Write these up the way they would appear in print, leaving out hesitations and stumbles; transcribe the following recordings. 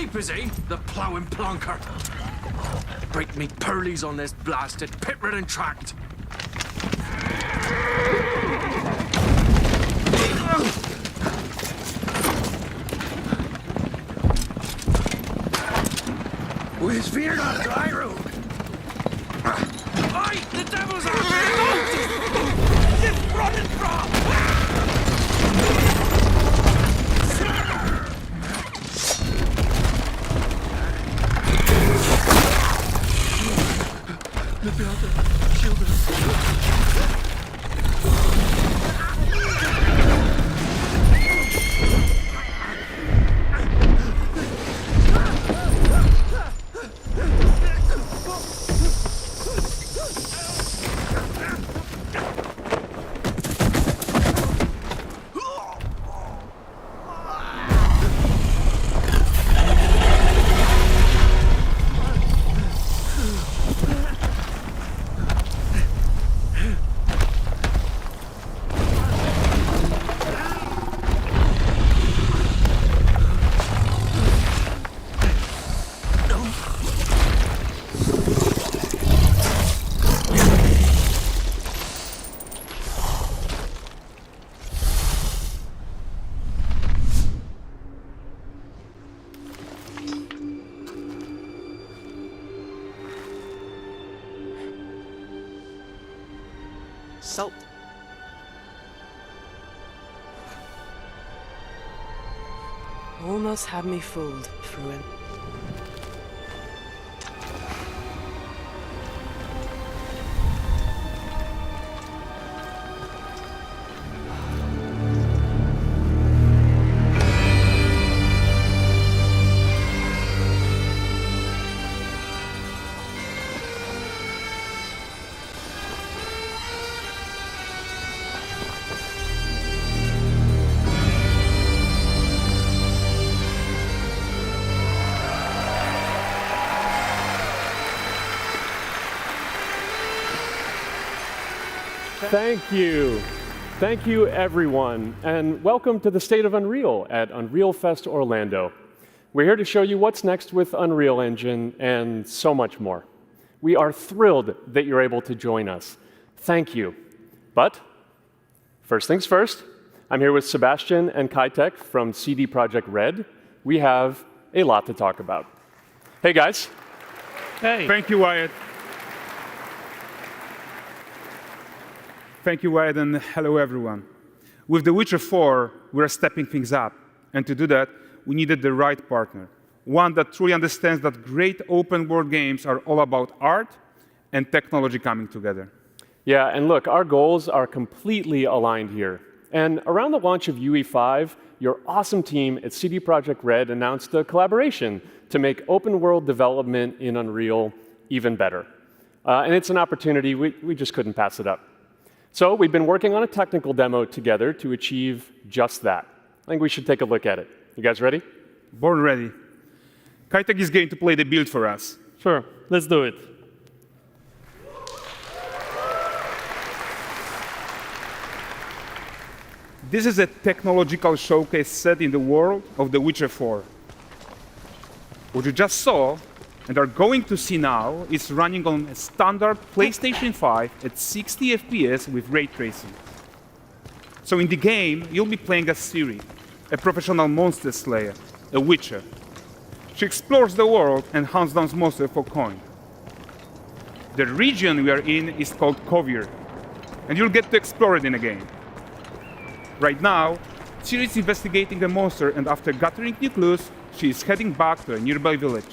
asleep, is he? The ploughing plonker. Break me pearlies on this blasted pit-ridden tract. With fear not dry road. Aye, the devil's after him! This running from! Look out there, shield us. Salt. Almost had me fooled, Fruin. Thank you. Thank you, everyone, and welcome to the State of Unreal at Unreal Fest Orlando. We're here to show you what's next with Unreal Engine and so much more. We are thrilled that you're able to join us. Thank you. But first things first, I'm here with Sebastian and Kitek from CD Projekt Red. We have a lot to talk about. Hey, guys. Hey. Thank you, Wyatt. Thank you, Wyatt, and hello, everyone. With The Witcher 4, we're stepping things up. And to do that, we needed the right partner, one that truly understands that great open-world games are all about art and technology coming together. Yeah, and look, our goals are completely aligned here. And around the launch of UE5, your awesome team at CD Projekt Red announced a collaboration to make open-world development in Unreal even better. And it's an opportunity, we just couldn't pass it up. So we've been working on a technical demo together to achieve just that. I think we should take a look at it. You guys ready? Born ready. Kitek is going to play the build for us. Sure, let's do it. This is a technological showcase set in the world of The Witcher 4. What you just saw and are going to see now is running on a standard PlayStation 5 at 60 FPS with ray tracing. So in the game, you'll be playing as Ciri, a professional monster slayer, a witcher. She explores the world and hunts down monsters for coin. The region we are in is called Kovir, and you'll get to explore it in a game. Right now, Ciri is investigating a monster, and after gathering new clues, she is heading back to a nearby village.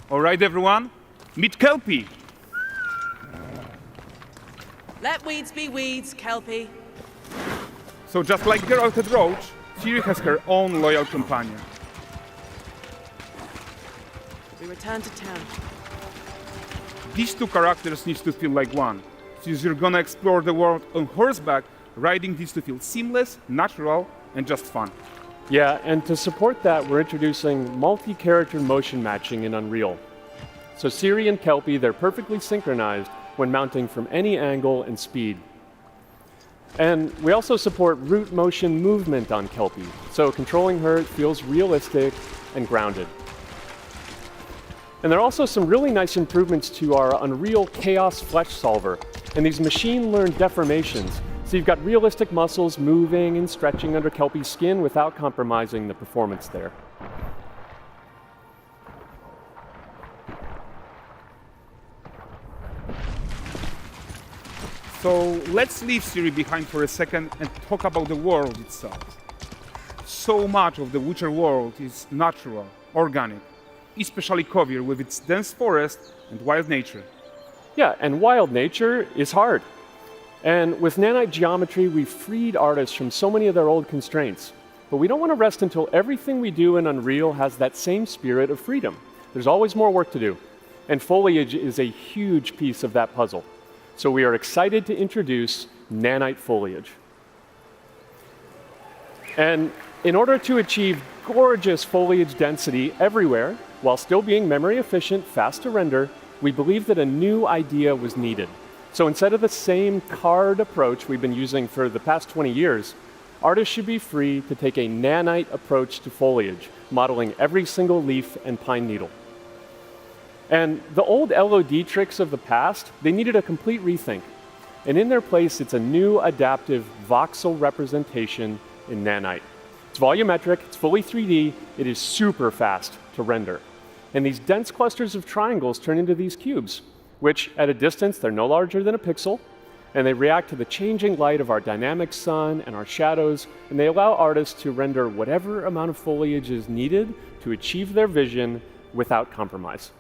All right, everyone, meet Kelpie. Let weeds be weeds, Kelpie. So just like Geralt had Roach, Ciri has her own loyal companion. We return to town. These two characters need to feel like one. Since you're gonna explore the world on horseback, riding needs to feel seamless, natural, and just fun. Yeah, and to support that, we're introducing multi-character motion matching in Unreal. So Ciri and Kelpie, they're perfectly synchronized when mounting from any angle and speed. And we also support root motion movement on Kelpie, so controlling her feels realistic and grounded. And there are also some really nice improvements to our Unreal Chaos Flesh Solver and these machine-learned deformations. So you've got realistic muscles moving and stretching under Kelpie's skin without compromising the performance there. So let's leave Ciri behind for a second and talk about the world itself. So much of the Witcher world is natural, organic, especially Kovir with its dense forest and wild nature. Yeah, and wild nature is hard. And with nanite geometry, we've freed artists from so many of their old constraints. But we don't want to rest until everything we do in Unreal has that same spirit of freedom. There's always more work to do. And foliage is a huge piece of that puzzle. So we are excited to introduce nanite foliage. And in order to achieve gorgeous foliage density everywhere, while still being memory efficient, fast to render, we believe that a new idea was needed. So instead of the same card approach we've been using for the past 20 years, artists should be free to take a nanite approach to foliage, modeling every single leaf and pine needle. And the old LOD tricks of the past, they needed a complete rethink. And in their place, it's a new adaptive voxel representation in nanite. It's volumetric, it's fully 3D, it is super fast to render. And these dense clusters of triangles turn into these cubes, which at a distance, they're no larger than a pixel, and they react to the changing light of our dynamic sun and our shadows, and they allow artists to render whatever amount of foliage is needed to achieve their vision without compromise.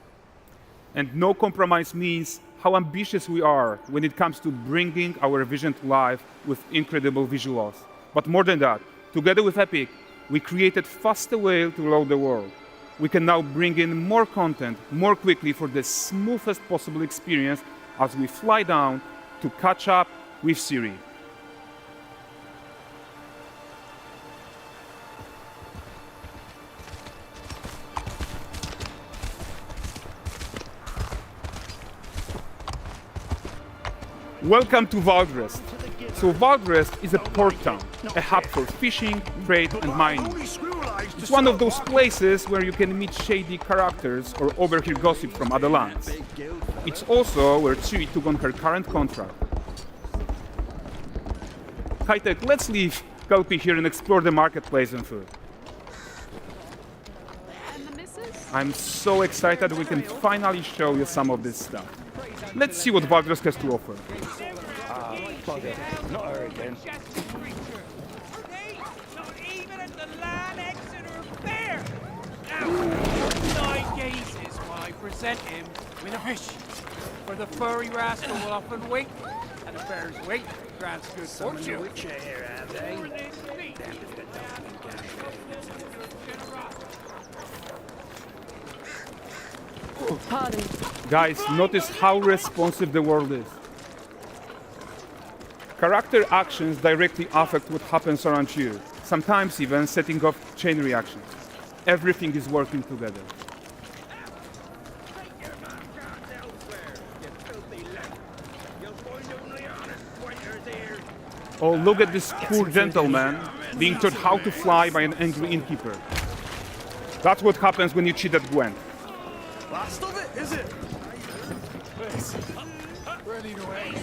And no compromise means how ambitious we are when it comes to bringing our vision to life with incredible visuals. But more than that, together with Epic, we created faster way to load the world. We can now bring in more content more quickly for the smoothest possible experience as we fly down to catch up with Ciri. Welcome to Valdrest. So Valdrest is a port town, a hub for fishing, trade and mining. It's one of those places where you can meet shady characters or overhear gossip from other lands. It's also where Ciri took on her current contract. High-tech, let's leave Kelpie here and explore the marketplace and food. I'm so excited we can finally show you some of this stuff. Let's see what Valdrest has to offer. Not her again. Not even at the Land Exeter Fair! Now, 9 gazes while I present him with a fish. For the furry rascal will often wink, and a bear's weight grants good fortune. Here, have they? Pardon. Guys, notice how responsive the world is. Character actions directly affect what happens around you, sometimes even setting off chain reactions. Everything is working together. Oh, look at this poor gentleman being taught how to fly by an angry innkeeper. That's what happens when you cheat at Gwent. Last of it, is it? Ready to aim.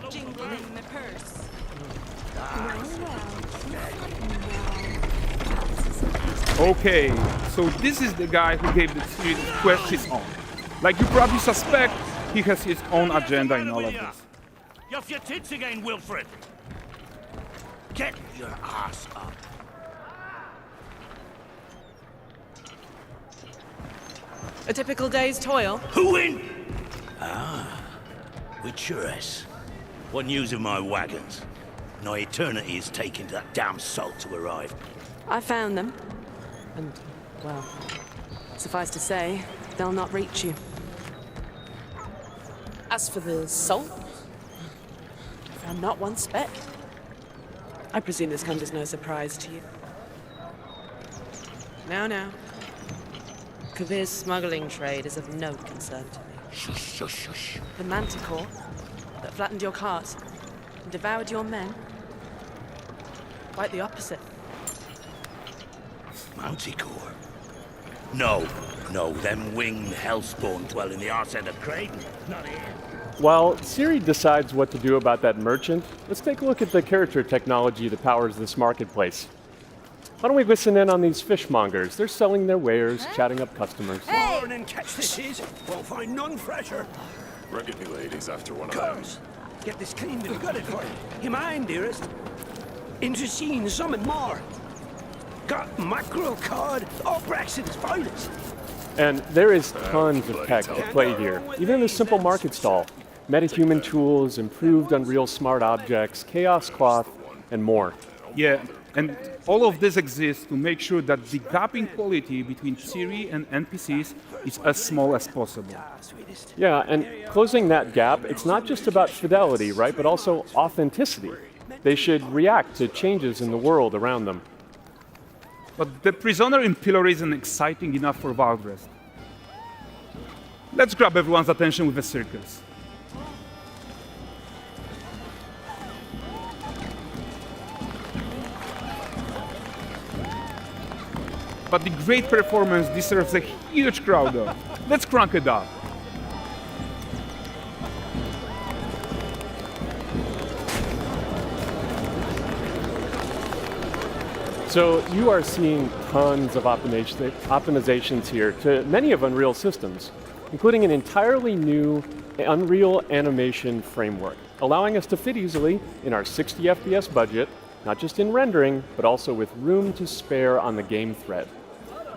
Jingling the purse. Okay, so this is the guy who gave the Ciri quest his own. Like you probably suspect, he has his own agenda in all of this. You off your tits again, Wilfred. Get your ass up. A typical day's toil. Who in? Witcheress. What news of my wagons? No eternity is taking that damn salt to arrive. I found them. And, well, suffice to say, they'll not reach you. As for the salt, I found not one speck. I presume this comes as no surprise to you. Now. Kavir's smuggling trade is of no concern to me. Shush, shush, shush. The Manticore, that flattened your cars and devoured your men. Quite the opposite. Manticore? No, them winged hellspawn dwell in the arse end of Creighton, not here. While Ciri decides what to do about that merchant, let's take a look at the character technology that powers this marketplace. Why don't we listen in on these fishmongers? They're selling their wares, chatting up customers. Morning, catch this is. Won't find none fresher. Reckon me ladies after one of them. Course. Get this cleaned and gutted for you. You mind, dearest? Into seeing something more. Got mackerel, cod, all Brexit's finest. And there is tons of tech at play here, even in this simple market stall. Metahuman tools, improved Unreal smart objects, chaos cloth, and more. Yeah, and all of this exists to make sure that the gap in quality between Ciri and NPCs is as small as possible. Yeah, and closing that gap, it's not just about fidelity, right, but also authenticity. They should react to changes in the world around them. But the prisoner in pillory isn't exciting enough for Valdrest. Let's grab everyone's attention with a circus. But the great performance deserves a huge crowd though. Let's crank it up. So you are seeing tons of optimizations here to many of Unreal's systems, including an entirely new Unreal animation framework, allowing us to fit easily in our 60 FPS budget, not just in rendering, but also with room to spare on the game thread.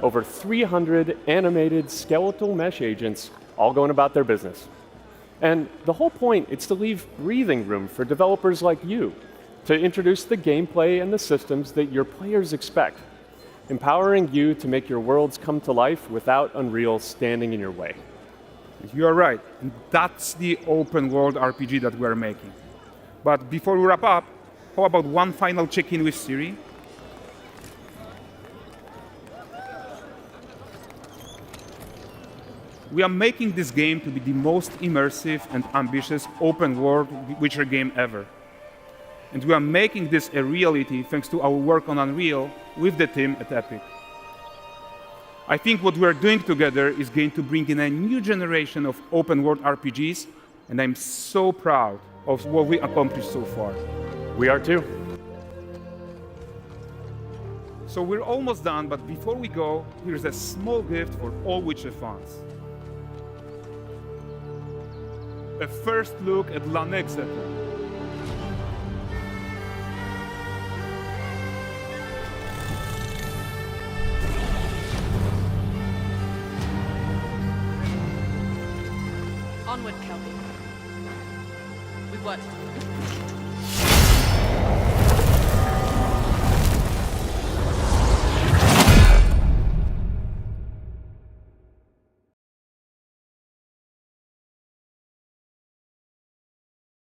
Over 300 animated skeletal mesh agents all going about their business. And the whole point is to leave breathing room for developers like you to introduce the gameplay and the systems that your players expect, empowering you to make your worlds come to life without Unreal standing in your way. You are right, and that's the open world RPG that we're making. But before we wrap up, how about one final check-in with Ciri? We are making this game to be the most immersive and ambitious open world Witcher game ever. And we are making this a reality thanks to our work on Unreal with the team at Epic. I think what we're doing together is going to bring in a new generation of open world RPGs, and I'm so proud of what we accomplished so far. We are too. So we're almost done, but before we go, here's a small gift for all Witcher fans. A first look at Lanexeter. Onward, Kelby. We've worked.